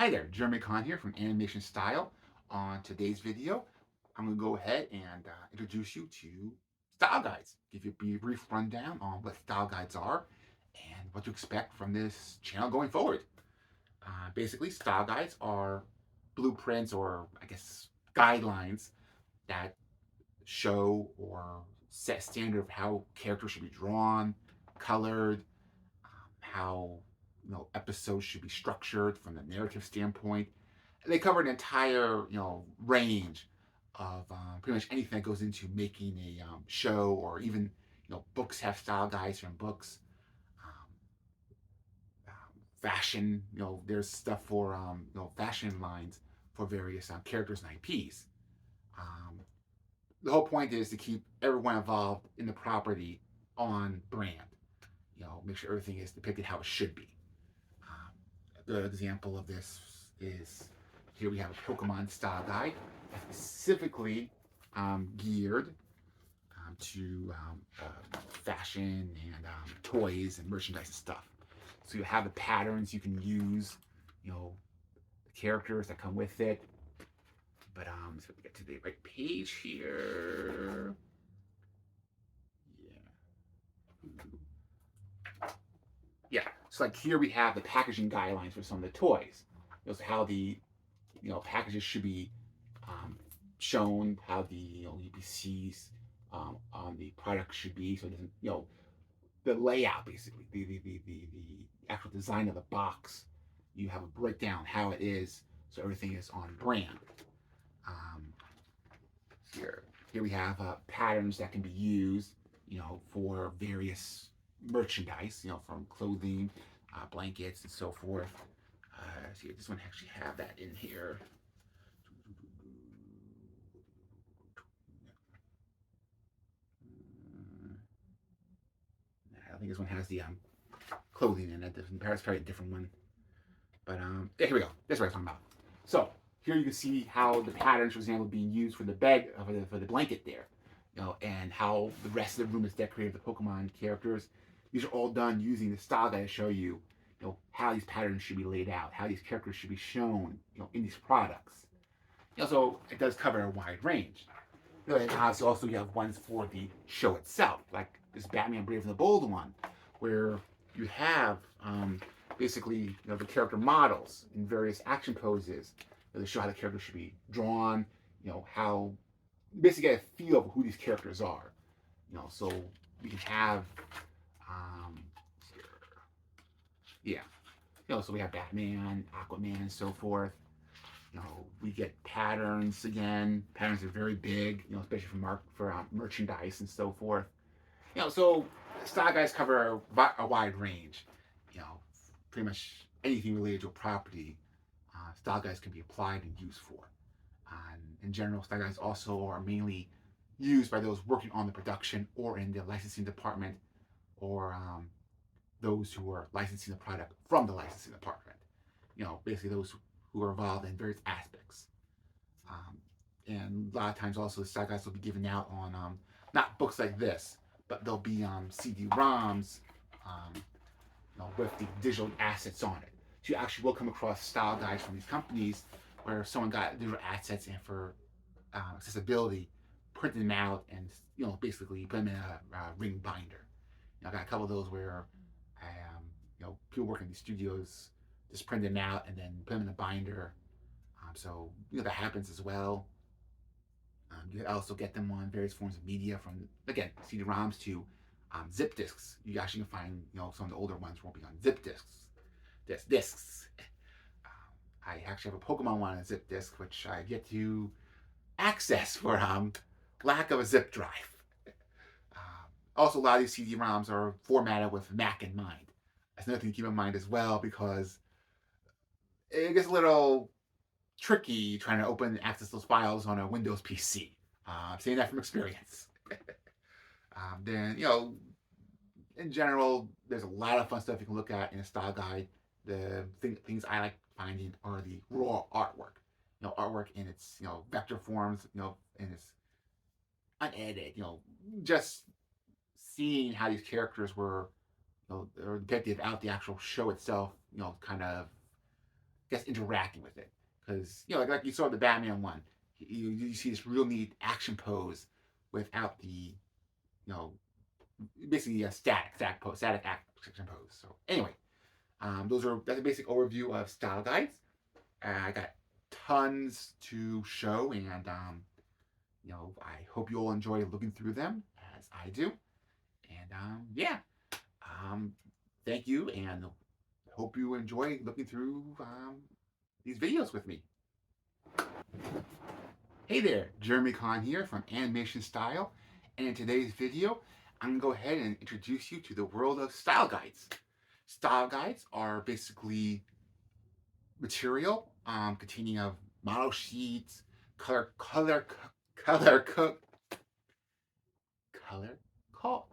Hi there, Jeremy Kahn here from Animation Style. On today's video, I'm going to go ahead and introduce you to style guides. Give you a brief rundown on what style guides are and what to expect from this channel going forward. Basically, style guides are blueprints or, I guess, guidelines that show or set standard of how characters should be drawn, colored, how episodes should be structured from the narrative standpoint. They cover an entire range of pretty much anything that goes into making a show, or even books have style guides from books. Um, Fashion, there's stuff for fashion lines for various characters and IPs. Um, the whole point is to keep everyone involved in the property on brand. Make sure everything is depicted how it should be. A good example of this is here we have a Pokemon style guide specifically geared to fashion and toys and merchandise and stuff. So you have the patterns you can use, the characters that come with it. But so we get to the right page here. Yeah. So like here we have the packaging guidelines for some of the toys. So how the packages should be shown, how the UPCs on the product should be, so it doesn't the layout basically, the actual design of the box. You have a breakdown how it is, so everything is on brand. Um, here we have patterns that can be used, for various merchandise, from clothing, blankets, and so forth. See, this one actually have that in here. I think this one has the clothing in it. It's probably a different one. But yeah, here we go. That's what I'm talking about. So here you can see how the patterns, for example, being used for the bed, for the blanket there, and how the rest of the room is decorated with the Pokemon characters. These are all done using the style guide to show you, how these patterns should be laid out, how these characters should be shown, in these products. So it does cover a wide range. And also you have ones for the show itself, like this Batman Brave and the Bold one, where you have basically the character models in various action poses to show how the character should be drawn, how basically get a feel of who these characters are. So we can have um, yeah, so we have Batman, Aquaman, and so forth. We get patterns again. Patterns are very big, especially for merchandise and so forth. So style guides cover a wide range. You know, Pretty much anything related to a property, style guides can be applied and used for. In general, style guides also are mainly used by those working on the production or in the licensing department, or those who are licensing the product from the licensing department. Basically those who are involved in various aspects. Um, and a lot of times also the style guides will be given out on not books like this, but they'll be CD-ROMs with the digital assets on it. So you actually will come across style guides from these companies where someone got digital assets and for accessibility, printed them out and basically put them in a ring binder. I got a couple of those where people working in these studios just print them out and then put them in a binder. So that happens as well. You also get them on various forms of media, from again CD-ROMs to zip discs. You actually can find some of the older ones won't be on zip discs. Discs. I actually have a Pokemon one on a zip disc, which I get to access for lack of a zip drive. Also, a lot of these CD-ROMs are formatted with Mac in mind. That's another thing to keep in mind as well, because it gets a little tricky trying to open and access those files on a Windows PC. I'm saying that from experience. Then, in general, there's a lot of fun stuff you can look at in a style guide. The things I like finding are the raw artwork. Artwork in its vector forms, in its unedited. Just seeing how these characters were, or depicted out the actual show itself. Kind of guess, interacting with it. Because, you know, like you saw the Batman one, you see this real neat action pose without the, basically a static action pose. So anyway, that's a basic overview of style guides. I got tons to show, and I hope you all enjoy looking through them as I do. And yeah, um, thank you, and hope you enjoy looking through these videos with me. Hey there, Jeremy Kahn here from Animation Style, and in today's video, I'm going to go ahead and introduce you to the world of style guides. Style guides are basically material containing of model sheets, color call